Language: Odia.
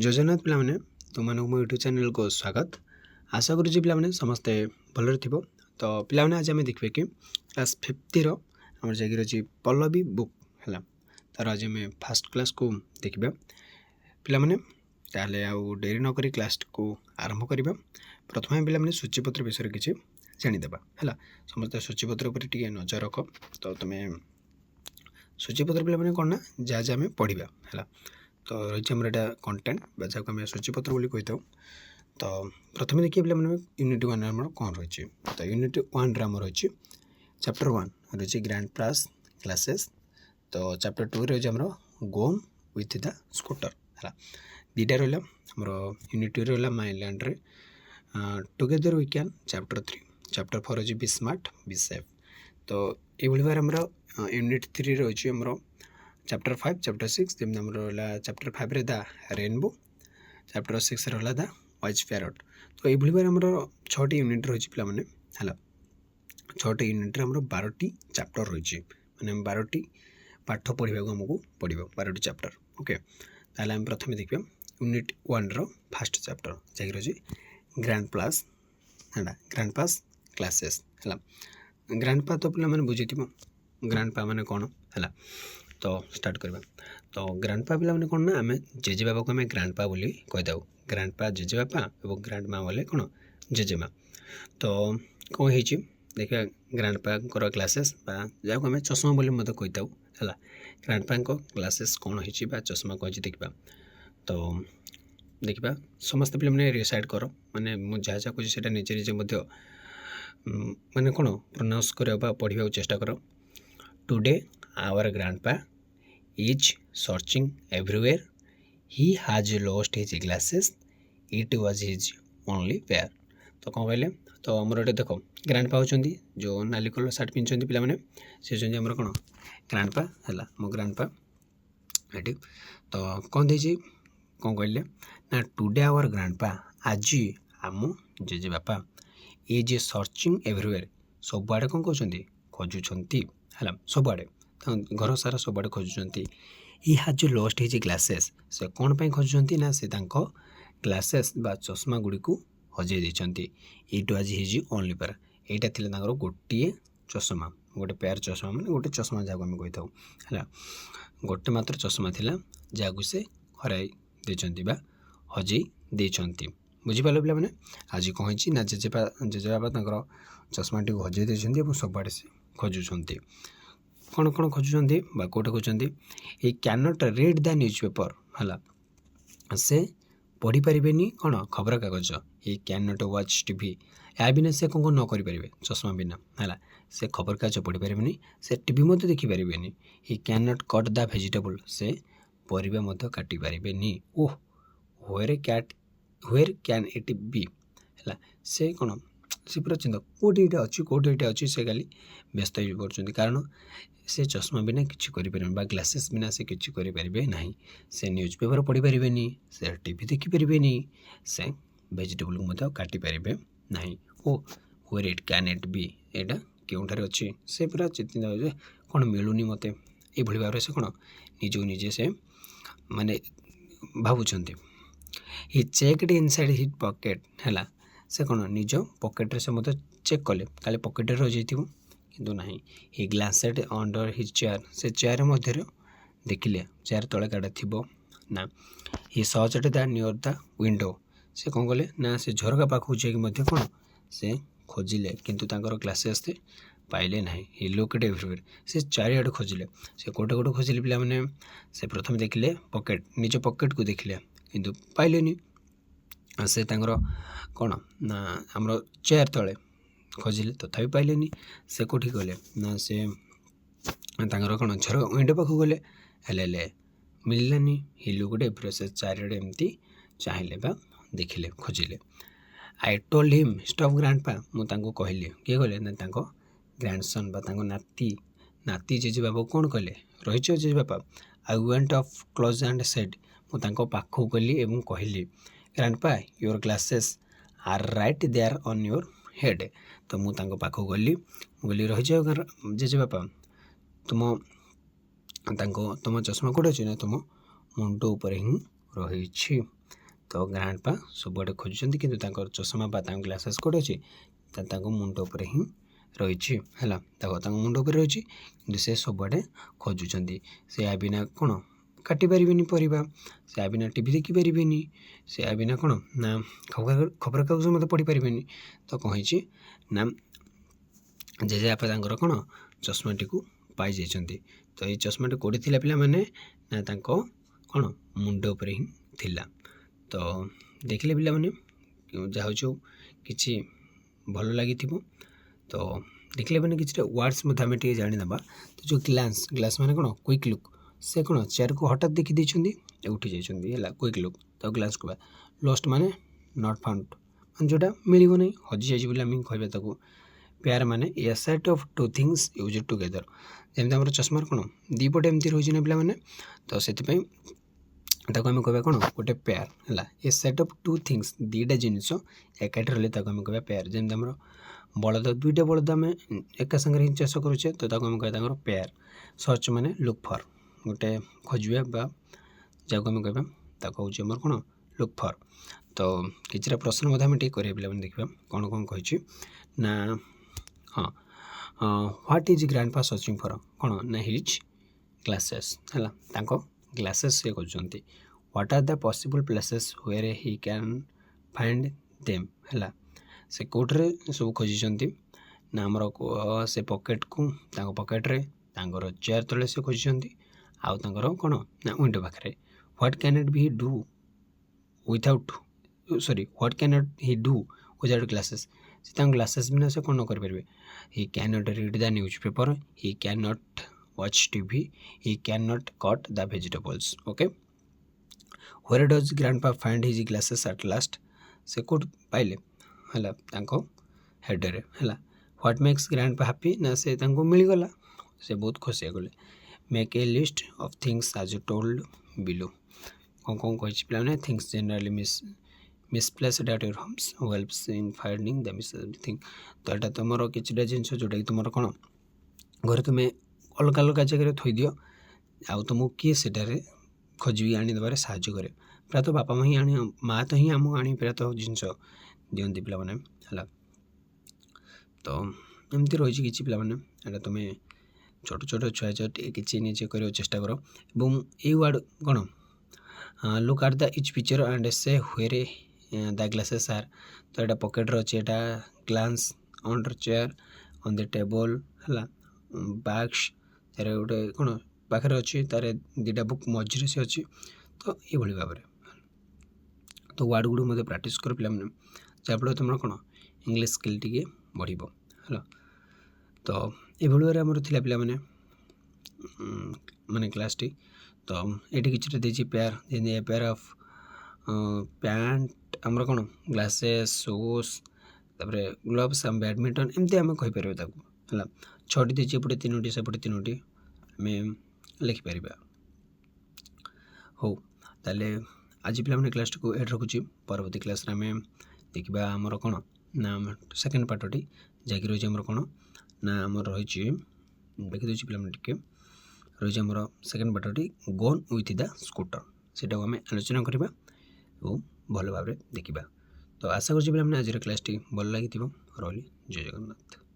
ଜଗନ୍ନାଥ ପିଲାମାନେ ତୁମମାନଙ୍କୁ ମୋ ୟୁଟ୍ୟୁବ୍ ଚ୍ୟାନେଲକୁ ସ୍ୱାଗତ। ଆଶା କରୁଛି ପିଲାମାନେ ସମସ୍ତେ ଭଲରେ ଥିବ। ତ ପିଲାମାନେ ଆଜି ଆମେ ଦେଖିବା କି କ୍ଲାସ୍ 50ର ଆମର ଯାଇକି ଅଛି ପଲ୍ଲବୀ ବୁକ୍ ହେଲା। ତାର ଆଜି ଆମେ ଫାର୍ଷ୍ଟ କ୍ଲାସ୍କୁ ଦେଖିବା ପିଲାମାନେ। ତାହେଲେ ଆଉ ଡେରି ନକରି କ୍ଲାସ୍କୁ ଆରମ୍ଭ କରିବା। ପ୍ରଥମେ ପିଲାମାନେ ସୂଚୀପତ୍ର ବିଷୟରେ କିଛି ଜାଣିଦେବା ହେଲା। ସମସ୍ତେ ସୂଚୀପତ୍ର ଉପରେ ଟିକେ ନଜର ରଖ। ତ ତୁମେ ସୂଚୀପତ୍ର ପିଲାମାନେ କ'ଣ ନା ଯାହା ଆମେ ପଢ଼ିବା ହେଲା। ତ ରହିଛି ଆମର ଏଇଟା କଣ୍ଟେଣ୍ଟ ବା ଯାହାକୁ ଆମେ ସୂଚୀପତ୍ର ବୋଲି କହିଥାଉ। ତ ପ୍ରଥମେ ଦେଖିବା ପିଲାମାନେ ୟୁନିଟ୍ 1 ଆମର କ'ଣ ରହିଛି। ତ ୟୁନିଟ୍ 1ରେ ଆମର ରହିଛି ଚାପ୍ଟର 1 ରହିଛି ଗ୍ରାଣ୍ଡ ପାସ୍ କ୍ଲାସେସ୍। ତ ଚାପ୍ଟର 2 ରହିଛି ଆମର ଗୋନ୍ ୱିଥ୍ ଦ ସ୍କୁଟର ହେଲା। ଦୁଇଟା ରହିଲା ଆମର ୟୁନିଟ୍ 2 ରହିଲା ମାଇ ଲ୍ୟାଣ୍ଡରେ together we can chapter 3। Chapter 4 ରହିଛି ବି ସ୍ମାର୍ଟ ବି ସେଫ୍। ତ ଏଇଭଳି ଭାବରେ ଆମର ୟୁନିଟ୍ 3 ରହିଛି ଆମର ଚାପ୍ଟର 5 ଚାପ୍ଟର 6 ଯେମିତି ଆମର ରହିଲା ଚାପ୍ଟର 5ରେ ଦ ରେନବୋ, ଚାପ୍ଟର 6ରେ ରହିଲା ଦ ୱାଇଜ୍ ପ୍ୟାରଟ୍। ତ ଏଇଭଳି ଭାବରେ ଆମର 6ଟି ୟୁନିଟ୍ ରହିଛି ପିଲାମାନେ ହେଲା। 6ଟି ୟୁନିଟ୍ରେ ଆମର 12ଟି ଚାପ୍ଟର ରହିଛି, ମାନେ 12ଟି ପାଠ ପଢ଼ିବାକୁ ଆମକୁ ପଡ଼ିବ, 12ଟି ଚାପ୍ଟର। ଓକେ, ତାହେଲେ ଆମେ ପ୍ରଥମେ ଦେଖିବା ୟୁନିଟ୍ 1ର ଫାର୍ଷ୍ଟ ଚାପ୍ଟର ଯାଇକି ରହିଛି ଗ୍ରାଣ୍ଡ ପାସ୍ ହେଲା। ଗ୍ରାଣ୍ଡ ପାସ୍ କ୍ଲାସେସ୍ ହେଲା। ଗ୍ରାଣ୍ଡ ପା ତ ପିଲାମାନେ ବୁଝିଥିବ ଗ୍ରାଣ୍ଡ ପା ମାନେ କ'ଣ ହେଲା। ତ ଷ୍ଟାର୍ଟ କରିବା। ତ ଗ୍ରାଣ୍ଡ ପା ପିଲାମାନେ କ'ଣ ନା ଆମେ ଜେଜେବାପାକୁ ଆମେ ଗ୍ରାଣ୍ଡ ପା ବୋଲି କହିଥାଉ। ଗ୍ରାଣ୍ଡ ପା ଜେଜେବାପା ଏବଂ ଗ୍ରାଣ୍ଡ ମା ବୋଲେ କ'ଣ ଜେଜେମା। ତ କ'ଣ ହେଇଛି ଦେଖିବା ଗ୍ରାଣ୍ଡ ପାଙ୍କର କ୍ଲାସେସ୍ ବା ଯାହାକୁ ଆମେ ଚଷମା ବୋଲି ମଧ୍ୟ କହିଥାଉ ହେଲା। ଗ୍ରାଣ୍ଡ ପାଙ୍କ କ୍ଲାସେସ୍ କ'ଣ ହେଇଛି ବା ଚଷମା କ'ଣ ହେଇଛି ଦେଖିବା। ତ ଦେଖିବା ସମସ୍ତେ ପିଲାମାନେ ରିସାଇଡ୍ କର, ମାନେ ମୁଁ ଯାହା ଯାହା କହୁଛି ସେଇଟା ନିଜେ ନିଜେ ମଧ୍ୟ ମାନେ କ'ଣ ପ୍ରନାଉନ୍ସ କରିବା ବା ପଢ଼ିବାକୁ ଚେଷ୍ଟା କର। ଟୁଡେ ଆୱାର ଗ୍ରାଣ୍ଡ ପା is searching everywhere. He has lost his glasses. It was his only pair. ତ କ'ଣ କହିଲେ, ତ ଆମର ଏଠି ଦେଖ ଗ୍ରାଣ୍ଡ ପା ହେଉଛନ୍ତି ଯେଉଁ ନାଲି କଲର୍ ସାର୍ଟ ପିନ୍ଧୁଛନ୍ତି ପିଲାମାନେ, ସେ ହେଉଛନ୍ତି ଆମର କ'ଣ ଗ୍ରାଣ୍ଡ ପା ହେଲା। ମୋ ଗ୍ରାଣ୍ଡ ପା ଏଠି ତ କ'ଣ ଦେଇଛି କ'ଣ କହିଲେ ନା ଟୁଡେ ଆୱାର ଗ୍ରାଣ୍ଡ ପା ଆଜି ଆମ ଜେଜେବାପା ଇଜ୍ ସର୍ଚ୍ଚିଂ ଏଭ୍ରିୱେର୍ ସବୁଆଡ଼େ କ'ଣ କହୁଛନ୍ତି ଖୋଜୁଛନ୍ତି ହେଲା। ସବୁଆଡ଼େ ଘର ସାରା ସବୁଆଡ଼େ ଖୋଜୁଛନ୍ତି। He has lost his glasses ସେ କ'ଣ ପାଇଁ ଖୋଜୁଛନ୍ତି ନା ସେ ତାଙ୍କ ଗ୍ଲାସେସ୍ ବା ଚଷମା ଗୁଡ଼ିକୁ ହଜେଇ ଦେଇଛନ୍ତି। It was his only pair ଏଇଟା ଥିଲା ତାଙ୍କର ଗୋଟିଏ ଚଷମା, ଗୋଟେ ପେୟାର ଚଷମା ମାନେ ଗୋଟେ ଚଷମା ଯାହାକୁ ଆମେ କହିଥାଉ ହେଲା। ଗୋଟେ ମାତ୍ର ଚଷମା ଥିଲା ଯାହାକୁ ସେ ହରାଇ ଦେଇଛନ୍ତି ବା ହଜେଇ ଦେଇଛନ୍ତି। ବୁଝିପାରିଲ ପିଲାମାନେ। ଆଜି କ'ଣ ହେଇଛି ନା ଜେଜେବାପା ତାଙ୍କର ଚଷମାଟିକୁ ହଜେଇ ଦେଇଛନ୍ତି ଏବଂ ସବୁଆଡ଼େ ସେ ଖୋଜୁଛନ୍ତି। କ'ଣ କ'ଣ ଖୋଜୁଛନ୍ତି ବା କେଉଁଠି ଖୋଜୁଛନ୍ତି। ଏଇ can't read the newspaper ହେଲା। ସେ ପଢ଼ିପାରିବେନି କ'ଣ ଖବରକାଗଜ। ଏଇ କ୍ୟାନଟ୍ ୱାଚ୍ ଟିଭି ଏହା ବିନା ସେ କ'ଣ ନ କରିପାରିବେ ଚଷମା ବିନା ହେଲା। ସେ ଖବରକାଗଜ ପଢ଼ିପାରିବେନି, ସେ ଟିଭି ମଧ୍ୟ ଦେଖିପାରିବେନି। ଏଇ କ୍ୟାନଟ୍ କଟ୍ ଦ ଭେଜିଟେବୁଲ୍ ସେ ପରିବା ମଧ୍ୟ କାଟିପାରିବେନି। ଓହ ହ୍ୱେର୍ କ୍ୟାନ୍ ଇଟ୍ ବି ହେଲା। ସେ କ'ଣ ସେ ପୁରା ଚିନ୍ତା କେଉଁଠି ଏଇଟା ଅଛି କେଉଁଠି ଏଇଟା ଅଛି, ସେ ଖାଲି ବ୍ୟସ୍ତ ହୋଇପଡ଼ୁଛନ୍ତି କାରଣ ସେ ଚଷମା ବିନା କିଛି କରିପାରିବେନି ବା ଗ୍ଲାସେସ୍ ବିନା ସେ କିଛି କରିପାରିବେ ନାହିଁ। ସେ ନ୍ୟୁଜ୍ ପେପର୍ ପଢ଼ିପାରିବେନି, ସେ ଟିଭି ଦେଖିପାରିବେନି, ସେ ଭେଜିଟେବୁଲ୍କୁ ମଧ୍ୟ କାଟିପାରିବେ ନାହିଁ। ଓ ହ୍ୱେର୍ ଇଟ୍ କ୍ୟାନ୍ ଇଟ୍ ବି ଏଇଟା କେଉଁଠାରେ ଅଛି ସେ ପୁରା ଚିନ୍ତିତ ଯେ କ'ଣ ମିଳୁନି ମୋତେ। ଏଇଭଳି ଭାବରେ ସେ କ'ଣ ନିଜକୁ ନିଜେ ସେ ମାନେ ଭାବୁଛନ୍ତି। ହି ଚେକ୍ଡ ଇନସାଇଡ୍ ହିଜ୍ ପକେଟ୍ ହେଲା। ସେ କ'ଣ ନିଜ ପକେଟ୍ରେ ସେ ମଧ୍ୟ ଚେକ୍ କଲେ କାଳେ ପକେଟ୍ରେ ରହିଯାଇଥିବ, କିନ୍ତୁ ନାହିଁ। ହି ଗ୍ଲାନ୍ସେଡ୍ ଅଣ୍ଡର ହିଜ୍ ଚେୟାର ସେ ଚେୟାର ମଧ୍ୟରେ ଦେଖିଲେ ଚେୟାର ତଳେ କାଟା ଥିବ ନା। ହି ସର୍ଚ୍ଚଡ୍ ଦ ନିୟର୍ ଦ ୱିଣ୍ଡୋ ସେ କ'ଣ କଲେ ନା ସେ ଝରକା ପାଖକୁ ଯାଇକି ମଧ୍ୟ କ'ଣ ସେ ଖୋଜିଲେ, କିନ୍ତୁ ତାଙ୍କର ଗ୍ଲାସେସ୍ ପାଇଲେ ନାହିଁ। ହି ଲୁକ୍ଡ ଏଭ୍ରିୱେର୍ ସେ ଚାରିଆଡ଼େ ଖୋଜିଲେ। ସେ କେଉଁଠି କେଉଁଠି ଖୋଜିଲେ ପିଲାମାନେ। ସେ ପ୍ରଥମେ ଦେଖିଲେ ପକେଟ୍, ନିଜ ପକେଟ୍କୁ ଦେଖିଲେ କିନ୍ତୁ ପାଇଲେନି। ସେ ତାଙ୍କର କ'ଣ ନା ଆମର ଚେୟାର ତଳେ ଖୋଜିଲେ ତଥାପି ପାଇଲେନି। ସେ କେଉଁଠି ଗଲେ ନା ସେ ତାଙ୍କର କ'ଣ ଝରକା ୱିଣ୍ଡୋ ପାଖକୁ ଗଲେ, ହେଲେ ମିଳିଲାନି। ହି ଲୁକ୍ଡ ଏଭ୍ରିୱେର୍ ସେ ଚାରିଆଡ଼େ ଏମିତି ଚାହିଁଲେ ବା ଦେଖିଲେ ଖୋଜିଲେ। ଆଇ ଟୋଲ୍ଡ ହିମ୍ ଷ୍ଟପ୍ ଗ୍ରାଣ୍ଡ ପା ମୁଁ ତାଙ୍କୁ କହିଲି, କିଏ କହିଲେ ନା ତାଙ୍କ ଗ୍ରାଣ୍ଡସନ୍ ବା ତାଙ୍କ ନାତି ଜେଜେବାପାକୁ କ'ଣ କହିଲେ ରହିଛ ଜେଜେବାପା। I went of close and said ମୁଁ ତାଙ୍କ ପାଖକୁ ଗଲି ଏବଂ କହିଲି grandpa your glasses are right there on your head. ତ ମୁଁ ତାଙ୍କ ପାଖକୁ ଗଲି, ମୁଁ କହିଲି ରହିଯାଅ ଜେଜେବାପା ତୁମ ଚଷମା କେଉଁଠି ଅଛି ନା ତୁମ ମୁଣ୍ଡ ଉପରେ ହିଁ ରହିଛି। तो ग्रांडपा सबुआडे खोजुଛନ୍ତି କିନ୍ତୁ ତାଙ୍କର ଚଷମା ବା ତାଙ୍କ ଗ୍ଲାसेस କୋଉଠି ଅଛି ତାଙ୍କ ମୁଣ୍ଡ ଉପରେ ହିଁ ରହିଛି ହେଲା ତାଙ୍କ ମୁଣ୍ଡ ଉପରେ ରହିଛି କିନ୍ତୁ ସେ ସବୁଆଡ଼େ ଖୋଜୁଛନ୍ତି ସେ ବିନା କ'ଣ କାଟି ପାରିବେନି ପରିବା ସେ ବିନା ଟିଭି ଦେଖିପାରିବେନି ସେ ବିନା କ'ଣ ନା ଖବରକାଗଜ ମଧ୍ୟ ପଢ଼ିପାରିବେନି ତ କ'ଣ ହେଇଛି ନା ଜେଜେବାପା ତାଙ୍କର କ'ଣ ଚଷମାଟିକୁ ପାଇଯାଇଛନ୍ତି ତ ଏଇ ଚଷମାଟି କେଉଁଠି ଥିଲା ପିଲାମାନେ ନା ତାଙ୍କ କ'ଣ ମୁଣ୍ଡ ଉପରେ ହିଁ ଥିଲା ତ ଦେଖିଲେ ପିଲାମାନେ ଯାହା ହେଉଛି କିଛି ଭଲ ଲାଗିଥିବ ତ ଦେଖିଲେ ମାନେ କିଛିଟା ୱାର୍ଡ଼ସ୍ ମଧ୍ୟ ଆମେ ଟିକେ ଜାଣିନେବା ତ ଯେଉଁ ଗ୍ଲାସ୍ ମାନେ କ'ଣ କ୍ୱିକ୍ ଲୁକ୍ ସେ କ'ଣ ଚେୟାରକୁ ହଠାତ୍ ଦେଖିଦେଇଛନ୍ତି ଉଠି ଯାଇଛନ୍ତି ହେଲା କ୍ୱିକ୍ ଲୁକ୍ ତ ଗ୍ଲାସ୍ କହିବା ଲଷ୍ଟ ମାନେ ନଟ୍ ଫାଉଣ୍ଡ ମାନେ ଯେଉଁଟା ମିଳିବ ନାହିଁ ହଜିଯାଇଛି ବୋଲି ଆମେ କହିବା ତାକୁ ପେୟାର ମାନେ a set of two things use together ଯେମିତି ଆମର ଚଷମାର କ'ଣ ଦୁଇ ପଟେ ଏମିତି ରହିଛି ନା ପିଲାମାନେ ତ ସେଥିପାଇଁ ତାକୁ ଆମେ କହିବା କ'ଣ ଗୋଟେ ପେୟାର ହେଲା ଏ ସେଟ୍ ଅଫ୍ ଟୁ ଥିଙ୍ଗସ୍ ଦୁଇଟା ଜିନିଷ ଏକାଠି ରହିଲେ ତାକୁ ଆମେ କହିବା ପେୟାର ଯେମିତି ଆମର ବଳଦ ଦୁଇଟା ବଳଦ ଆମେ ଏକା ସାଙ୍ଗରେ ହିଁ ଚାଷ କରୁଛେ ତ ତାକୁ ଆମେ କହିବା ତାଙ୍କର ପେୟାର ସର୍ଚ୍ଚ ମାନେ ଲୁକ୍ ଫର୍ ଗୋଟେ ଖୋଜିବା ବା ଯାହାକୁ ଆମେ କହିବା ତାକୁ ହେଉଛି ଆମର କ'ଣ ଲୁକ୍ ଫର୍ ତ କିଛିଟା ପ୍ରଶ୍ନ ମଧ୍ୟ ଆମେ ଟିକେ କରିବା ପିଲାମାନେ ଦେଖିବା କ'ଣ କହିଛି ନା ହଁ ହ୍ୱାଟ୍ ଇଜ୍ ଗ୍ରାଣ୍ଡପା ସର୍ଚ୍ଚିଂ ଫର୍ କ'ଣ ନା ହିଜ୍ ଗ୍ଲାसेस ହେଲା ତାଙ୍କ ଗ୍ଲାसेस ସେ ଖୋଜୁଛନ୍ତି what R the possible places where Hi can find them ହେଲା ସେ କେଉଁଠାରେ ସବୁ ଖୋଜିଛନ୍ତି ନା ଆମର ସେ ପକେଟ୍କୁ ତାଙ୍କ ପକେଟ୍ରେ ତାଙ୍କର ଚେୟାର ତଳେ ସେ ଖୋଜିଛନ୍ତି ଆଉ ତାଙ୍କର କ'ଣ ନା ୱିଣ୍ଡୋ ପାଖରେ what can it be do without what can not he do without glasses ସେ ତାଙ୍କ ଗ୍ଲାसेस ବିନା ସେ କ'ଣ ନ କରିପାରିବେ he can not read the newspaper he can not watch TV, he cannot cut the vegetables. Okay. Where does grandpa find his glasses at last? से कोड पाइले हला तांको हेड रे हला व्हाट मेक्स ग्रैंडपा हैप्पी ना से तांको मिल गला से बहुत खुशी गले make a list of things as you told below कौन कहि plan things generally misplaced at your homes helps in finding the missing thing तो एटा तुमरो किछटा जिंस जोटा तुमरो कोन घर तुमे अलग अलग जगह थोदियो आउ तुमको किए सेटारे खोजी आनी देवारे साहाଯ୍य करे प्रायतः बापा माँ ही आनी माँ तो ही आमको आनी प्रायतः जिनस दिखती पे है तो एमती रही कि पे तुम छोट छोट छुआ कि निजे कर चेष्टा कर ये वार्ड कौन look at the each picture and से हुए द ग्लासेस आर तो यहाँ पकेट अच्छे यहाँ glass under chair on the table है बैग्स तार गोटे कौन पाखे अच्छी तार दुटा बुक मझे से अच्छी तो ये भाव में तो वार्ड गुड़ मत प्राक्ट कर पे जहाँफल तुम कौन इंग्लीश स्किल टी बढ़ है तो ये भाई आमर थी पे माने क्लास टी तो ये कि पेयर ऑफ पैंट आमर कौन ग्लासेस शूज तापर ग्लोव्स बैडमिंटन एमती आम कहीपर है 6टी देती एपटे 3टी सेपटे 3टी आम लिखिपर हो ताले आज पे क्लास को एड रखुची परवर्ती क्लास आम देखा आमर कौन ना सेकेंड पार्टी जैक रही आमर कौन ना आमर रही देखी पे टे रही आमर second party gone with the scooter से आम आलोचना करवा और भल भाव देखा तो आशा कर आज क्लास टी भल लगी रही जय जगन्नाथ।